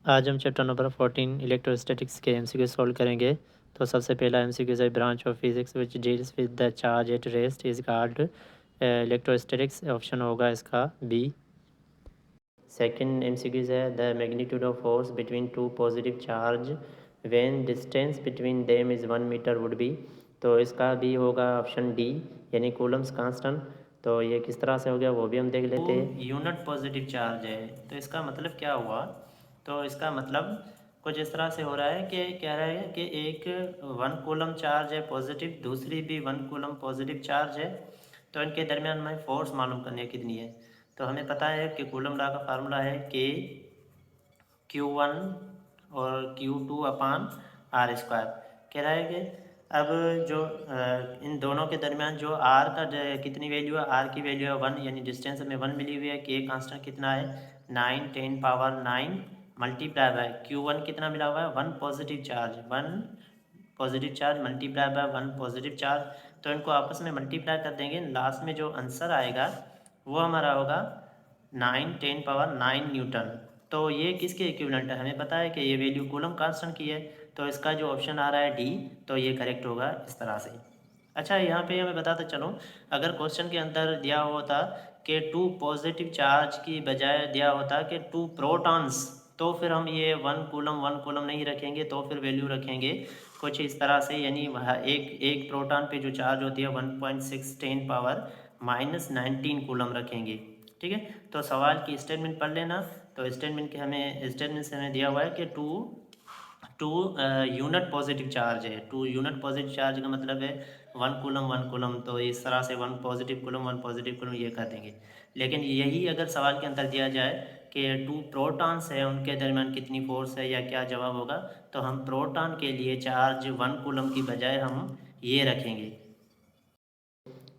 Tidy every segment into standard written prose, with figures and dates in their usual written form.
आज हम chapter number 14 electrostatics के एमसीक्यू सॉल्व करेंगे। तो सबसे पहला एमसीक्यू है branch of physics which deals with the charge at rest is called electrostatics. Option होगा इसका बी। सेकंड एमसीक्यू है the magnitude of force between two positive charge when distance between them is 1 metre would be. तो इसका B होगा option D, यानी Coulomb's constant. तो ये किस तरह से हो गया वो भी हम देख लेते हैं। यूनिट पॉजिटिव चार्ज है तो इसका मतलब क्या हुआ, तो इसका मतलब कुछ इस तरह से हो रहा है कि कह रहा है कि एक 1 कूलम चार्ज है पॉजिटिव, दूसरी भी 1 कूलम पॉजिटिव चार्ज है, तो इनके दरमियान में फोर्स मालूम करनी है कितनी है। तो हमें पता है कि कूलम लॉ का फार्मूला है के Q1 और Q2 अपान आर स्क्वायर। कह रहा है कि अब जो इन दोनों के दरमियान जो आर का कितनी वैल्यू है, आर की वैल्यू है 1, यानी डिस्टेंस हमें 1 मिली हुई है। के कांस्टेंट कितना है 9 10 पावर 9 मल्टीप्लाई बाय Q1 कितना मिला हुआ है 1 positive charge, 1 positive charge multiply by 1 positive charge. तो इनको आपस में मल्टीप्लाई कर देंगे, लास्ट में जो आंसर आएगा वो हमारा होगा 9 10 पावर 9 न्यूटन। तो ये किसके इक्विवेलेंट है, हमें पता है कि ये वैल्यू कूलम कांस्टेंट की है। तो इसका जो ऑप्शन आ रहा है डी, तो ये करेक्ट होगा इस तरह से। अच्छा, यहाँ पे हमें बताते चलो, अगर क्वेश्चन के अंदर दिया होता कि 2 पॉजिटिव चार्ज की बजाय दिया होता कि 2 प्रोटॉन्स, तो फिर हम ये 1 कूलम नहीं रखेंगे, तो फिर वैल्यू रखेंगे कुछ इस तरह से, यानी एक एक प्रोटॉन पे जो चार्ज होती है 1.6 10 पावर -19 कूलम रखेंगे। ठीक है, तो सवाल की स्टेटमेंट पढ़ लेना। तो स्टेटमेंट से हमें दिया हुआ है कि टू यूनिट पॉजिटिव चार्ज है। 2 यूनिट पॉजिटिव चार्ज का मतलब है 1 कूलम, तो इस तरह से 1 पॉजिटिव कूलम ये कर देंगे। लेकिन यही अगर सवाल के अंदर दिया जाए कि 2 प्रोटॉन्स है उनके दरमियान कितनी फोर्स है या क्या जवाब होगा, तो हम प्रोटॉन के लिए चार्ज 1 कूलम की बजाय हम ये रखेंगे।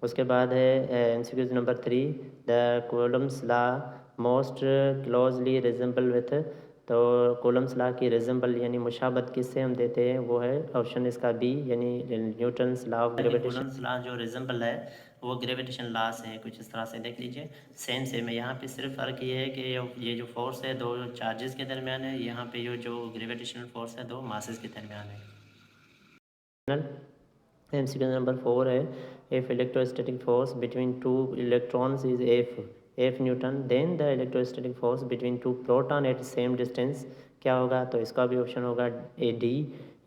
उसके बाद है MCQ number 3, the Coulomb's law most closely resemble with. तो कूलम्स लॉ की रिजेंबल यानी मुशाबत किससे हम देते हैं, वो है ऑप्शन इसका बी, यानी Newton's law of gravitation. Coulomb's law जो रिजेंबल है वो ग्रेविटेशन लॉ से है, कुछ इस तरह से देख लीजिए। सेम है, यहाँ पे सिर्फ फ़र्क ये है कि ये जो फोर्स है 2 चार्जेस के दरमियान है, यहाँ पे ये जो ग्रेविटेशनल फोर्स है 2 मासेस के दरमियान है। एमसीक्यू नंबर 4 है, if electrostatic force between 2 electrons is F newton, then the electrostatic force between 2 proton at same distance क्या होगा। तो इसका भी ऑप्शन होगा ए डी,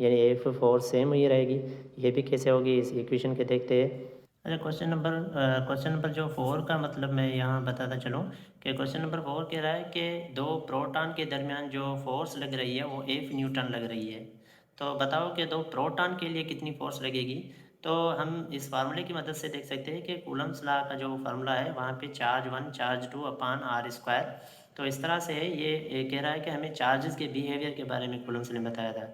यानी एफ फोर्स सेम ही रहेगी। ये भी कैसे होगी इस इक्वेशन के देखते हैं। अच्छा, क्वेश्चन नंबर जो 4 का मतलब मैं यहाँ बताता चलूँ कि क्वेश्चन नंबर 4 कह रहा है कि 2 प्रोटॉन के दरमियान जो फोर्स लग रही है वो एफ न्यूटन लग रही है। तो बताओ कि 2 प्रोटॉन के लिए कितनी फोर्स लगेगी। तो हम इस फार्मूले की मदद से देख सकते हैं कि कूलम्स लॉ का जो फार्मूला है वहाँ पे charge 1 charge 2 upon R square. तो इस तरह से ये कह रहा है कि हमें चार्जेस के बिहेवियर के बारे में कूलम्स ने बताया था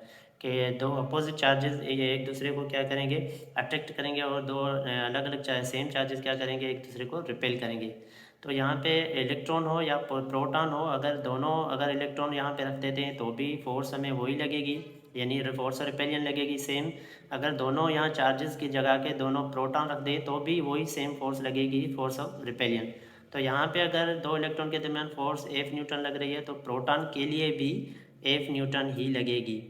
कि 2 अपोजिट चार्जेस एक दूसरे को क्या करेंगे, अट्रैक्ट करेंगे, और 2 अलग अलग सेम चार्जेस क्या करेंगे, एक दूसरे को रिपेल करेंगे। तो यहाँ पे इलेक्ट्रॉन हो या प्रोटॉन हो, अगर इलेक्ट्रॉन यहाँ पे रख देते हैं तो भी फोर्स हमें वही लगेगी, यानी फोर्स रिपेलियन लगेगी सेम। अगर दोनों यहाँ चार्जेस की जगह के दोनों प्रोटॉन रख दें तो भी वही सेम फोर्स लगेगी, फोर्स ऑफ रिपेलियन। तो यहाँ पे अगर 2 इलेक्ट्रॉन के दरमियान फोर्स एफ न्यूटन लग रही है तो प्रोटॉन के लिए भी एफ न्यूटन ही लगेगी।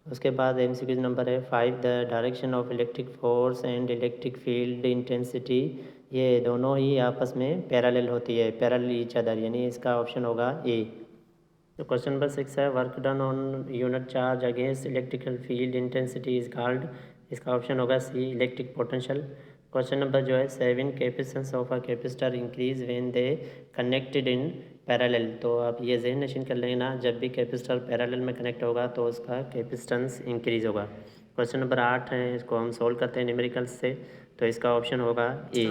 उसके बाद एमसीक्यू नंबर है 5, the direction of electric force and electric field intensity, ये दोनों ही आपस में पैरेलल होती है, पैरेलल ईच अदर, यानी इसका ऑप्शन होगा ए। तो क्वेश्चन नंबर 6 है, work done on unit charge against electrical field intensity is called, इसका ऑप्शन होगा सी, इलेक्ट्रिक पोटेंशियल। क्वेश्चन नंबर जो है 7, capacitance of a capacitor increase when they connected in parallel. तो आप ये जहन नशीन कर लेना, जब भी कैपेसिटर पैरेलल में कनेक्ट होगा तो उसका कैपेसिटेंस इंक्रीज होगा। क्वेश्चन नंबर 8 है, इसको हम सोल्व करते हैं न्यूमेरिकल्स से। तो इसका ऑप्शन होगा A.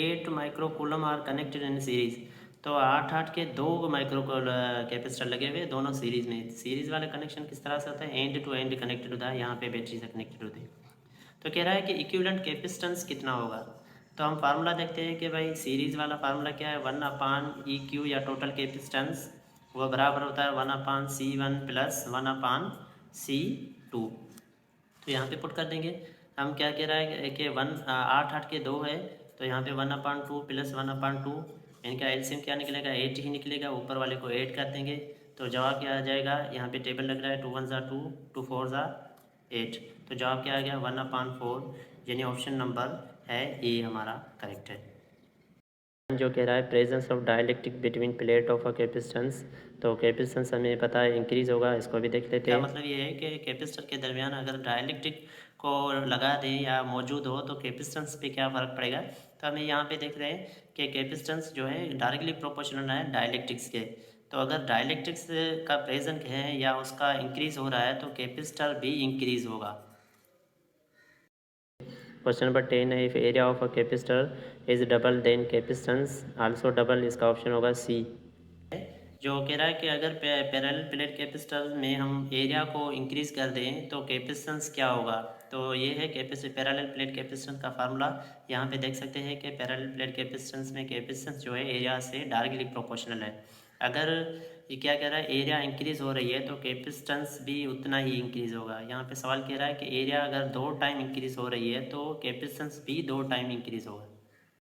8 micro coulomb are connected in series. तो 8 के 2 माइक्रो कैपेसिटर लगे हुए दोनों सीरीज में। सीरीज वाला कनेक्शन किस तरह से होता है, एंड टू एंड कनेक्टेड होता है, यहाँ पे बैटरी से कनेक्टेड होते हैं। तो कह रहा है कि इक्विवेलेंट कैपेसिटेंस कितना होगा। तो हम फार्मूला देखते हैं कि भाई सीरीज़ वाला फार्मूला क्या है, 1 अपान ई क्यू या टोटल कैपेसिटेंस, वो बराबर होता है 1 अपान C1 प्लस 1 अपान C2। तो यहाँ पे पुट कर देंगे। हम क्या कह रहा है कि 8 के 2 है, तो यहाँ पे 1/2 प्लस 1/2 इनका एलसीएम क्या निकलेगा, 8 ही निकलेगा, ऊपर वाले को 8 कर देंगे तो जवाब क्या आ जाएगा। यहाँ पे टेबल लग रहा है 2 1 ज़ा 2, 2 4 ज़ा 8, तो जवाब क्या आ गया 1/4, यानी ऑप्शन नंबर है ए हमारा करेक्ट है। जो कह रहा है presence of dielectric between plate of a capacitance, तो कैपेसिटेंस हमें पता है इंक्रीज होगा, इसको भी देख लेते हैं। क्या मतलब ये है कि कैपेसिटर के दरमियान अगर डायलेक्ट्रिक को लगा दें या मौजूद हो तो कैपेसिटेंस पे क्या फ़र्क पड़ेगा। तो हमें यहाँ पे देख रहे हैं कि कैपेसिटेंस जो है डायरेक्टली प्रोपोर्शनल है डायलेक्ट्रिक्स के, तो अगर डायलेक्ट्रिक्स का प्रेजेंट है या उसका इंक्रीज़ हो रहा है तो कैपेसिटर भी इंक्रीज़ होगा। क्वेश्चन नंबर 10 है, if area of a capacitor is double then capacitance also double, इसका ऑप्शन होगा सी। जो कह रहा है कि अगर पैरेलल प्लेट कैपेसिटर में हम एरिया को इंक्रीज कर दें तो कैपेसिटेंस क्या होगा। तो ये है पैरेलल प्लेट कैपेसिटेंस का फार्मूला। यहाँ पे देख सकते हैं कि पैरेलल प्लेट कैपेसिटेंस में कैपेसिटेंस जो है एरिया से डायरेक्टली प्रोपोर्शनल है। अगर ये क्या कह रहा है एरिया इंक्रीज हो रही है तो कैपेसिटेंस भी उतना ही इंक्रीज होगा। यहाँ पे सवाल कह रहा है कि एरिया अगर 2 टाइम इंक्रीज हो रही है तो कैपेसिटेंस भी 2 टाइम इंक्रीज होगा।